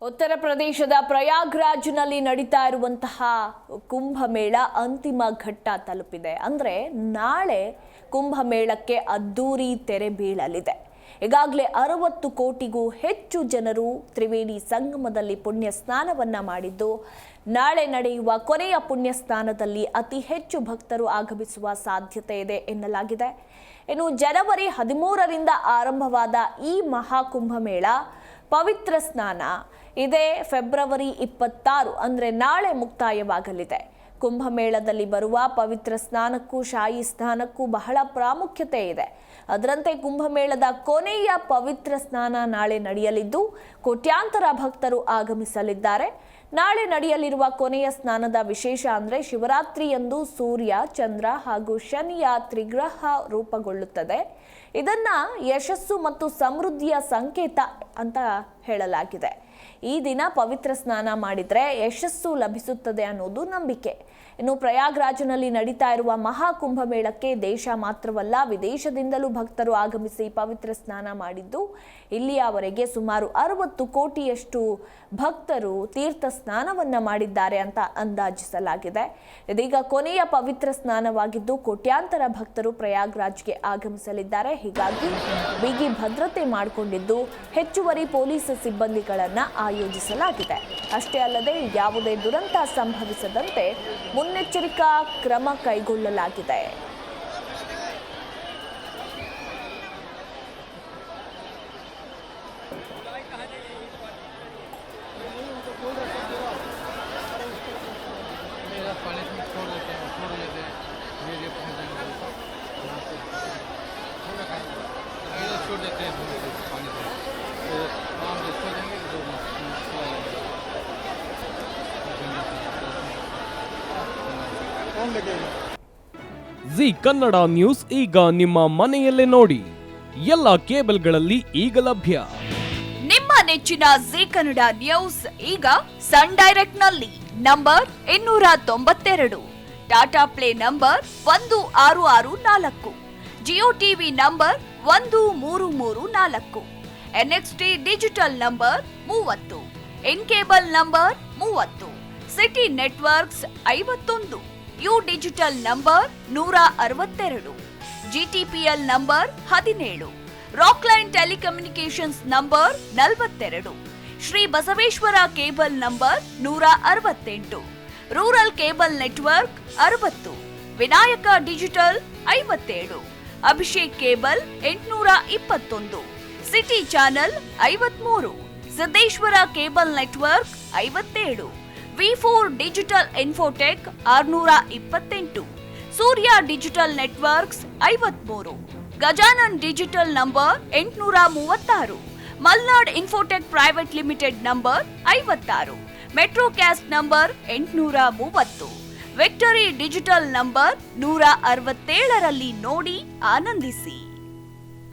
ಉತ್ತರ ಪ್ರದೇಶದ ಪ್ರಯಾಗ್ರಾಜ್ನಲ್ಲಿ ನಡೀತಾ ಇರುವಂತಹ ಕುಂಭಮೇಳ ಅಂತಿಮ ಘಟ್ಟ ತಲುಪಿದೆ. ಅಂದ್ರೆ ನಾಳೆ ಕುಂಭಮೇಳಕ್ಕೆ ಅದ್ದೂರಿ ತೆರೆ ಬೀಳಲಿದೆ. ಈಗಾಗಲೇ 60 ಕೋಟಿಗೂ ಹೆಚ್ಚು ಜನರು ತ್ರಿವೇಣಿ ಸಂಗಮದಲ್ಲಿ ಪುಣ್ಯ ಸ್ನಾನವನ್ನ ಮಾಡಿದ್ದು, ನಾಳೆ ನಡೆಯುವ ಕೊನೆಯ ಪುಣ್ಯ ಸ್ನಾನದಲ್ಲಿ ಅತಿ ಹೆಚ್ಚು ಭಕ್ತರು ಆಗಮಿಸುವ ಸಾಧ್ಯತೆ ಇದೆ ಎನ್ನಲಾಗಿದೆ. ಇನ್ನು ಜನವರಿ 13ರಿಂದ ಆರಂಭವಾದ ಈ ಮಹಾಕುಂಭಮೇಳ ಪವಿತ್ರ ಸ್ನಾನ ಇದೇ ಫೆಬ್ರವರಿ 26 ಅಂದ್ರೆ ನಾಳೆ ಮುಕ್ತಾಯವಾಗಲಿದೆ. ಕುಂಭಮೇಳದಲ್ಲಿ ಬರುವ ಪವಿತ್ರ ಸ್ನಾನಕ್ಕೂ ಶಾಹಿ ಸ್ನಾನಕ್ಕೂ ಬಹಳ ಪ್ರಾಮುಖ್ಯತೆ ಇದೆ. ಅದರಂತೆ ಕುಂಭಮೇಳದ ಕೊನೆಯ ಪವಿತ್ರ ಸ್ನಾನ ನಾಳೆ ನಡೆಯಲಿದ್ದು, ಕೋಟ್ಯಾಂತರ ಭಕ್ತರು ಆಗಮಿಸಲಿದ್ದಾರೆ. ನಾಳೆ ನಡೆಯಲಿರುವ ಕೊನೆಯ ಸ್ನಾನದ ವಿಶೇಷ ಅಂದ್ರೆ ಶಿವರಾತ್ರಿಯಂದು ಸೂರ್ಯ, ಚಂದ್ರ ಹಾಗೂ ಶನಿಯ ತ್ರಿಗ್ರಹ ರೂಪುಗೊಳ್ಳುತ್ತದೆ. ಇದನ್ನ ಯಶಸ್ಸು ಮತ್ತು ಸಮೃದ್ಧಿಯ ಸಂಕೇತ ಅಂತ ಹೇಳಲಾಗಿದೆ. ಈ ದಿನ ಪವಿತ್ರ ಸ್ನಾನ ಮಾಡಿದ್ರೆ ಯಶಸ್ಸು ಲಭಿಸುತ್ತದೆ ಅನ್ನೋದು ನಂಬಿಕೆ. ಇನ್ನು ಪ್ರಯಾಗ್ರಾಜ್ನಲ್ಲಿ ನಡೀತಾ ಇರುವ ಮಹಾಕುಂಭಮೇಳಕ್ಕೆ ದೇಶ ಮಾತ್ರವಲ್ಲ, ವಿದೇಶದಿಂದಲೂ ಭಕ್ತರು ಆಗಮಿಸಿ ಪವಿತ್ರ ಸ್ನಾನ ಮಾಡಿದ್ದು, ಇಲ್ಲಿಯವರೆಗೆ ಸುಮಾರು 60 ಕೋಟಿಯಷ್ಟು ಭಕ್ತರು ತೀರ್ಥ ಸ್ನಾನವನ್ನ ಮಾಡಿದ್ದಾರೆ ಅಂತ ಅಂದಾಜಿಸಲಾಗಿದೆ. ಇದೀಗ ಕೊನೆಯ ಪವಿತ್ರ ಸ್ನಾನವಾಗಿದ್ದು, ಕೋಟ್ಯಾಂತರ ಭಕ್ತರು ಪ್ರಯಾಗ್ರಾಜ್ಗೆ ಆಗಮಿಸಲಿದ್ದಾರೆ. ಹೀಗಾಗಿ ಬಿಗಿ ಭದ್ರತೆ ಮಾಡಿಕೊಂಡಿದ್ದು, ಹೆಚ್ಚುವರಿ ಪೊಲೀಸ್ ಸಿಬ್ಬಂದಿಗಳನ್ನ ಆಯೋಜಿಸಲಾಗಿದೆ. ಅಷ್ಟೇ ಅಲ್ಲದೆ ಯಾವುದೇ ದುರಂತ ಸಂಭವಿಸದಂತೆ ಮುನ್ನೆಚ್ಚರಿಕಾ ಕ್ರಮ ಕೈಗೊಳ್ಳಲಾಗಿದೆ. ಜಿ ಕನ್ನಡ ನ್ಯೂಸ್ ಈಗ ನಿಮ್ಮ ಮನೆಯಲ್ಲೇ ನೋಡಿ. ಎಲ್ಲ ಕೇಬಲ್ಗಳಲ್ಲಿ ಈಗ ಲಭ್ಯ. ನಿಮ್ಮ ನೆಚ್ಚಿನ ಜಿ ಕನ್ನಡ ನ್ಯೂಸ್ ಈಗ ಸನ್ ಡೈರೆಕ್ಟ್ ನಲ್ಲಿ number 292, Tata Play number 1664, Jio TV number 1334, NXT digital number 30, in cable number 30, city networks 51, U digital number 162, GTPL number 17, Rockline telecommunications number 42, Shri Basaveshwara cable number 168, rural cable network 60, Vinayaka digital 57, Abhishek cable 821, city channel 53, Siddeshwara cable network 57, ವಿ4 digital infotech 628, Surya digital networks 53, Gajanan digital number 836, Malnad infotech private limited number 56, Metrocast number 830, victory digital number 167ರಲ್ಲಿ ನೋಡಿ ಆನಂದಿಸಿ.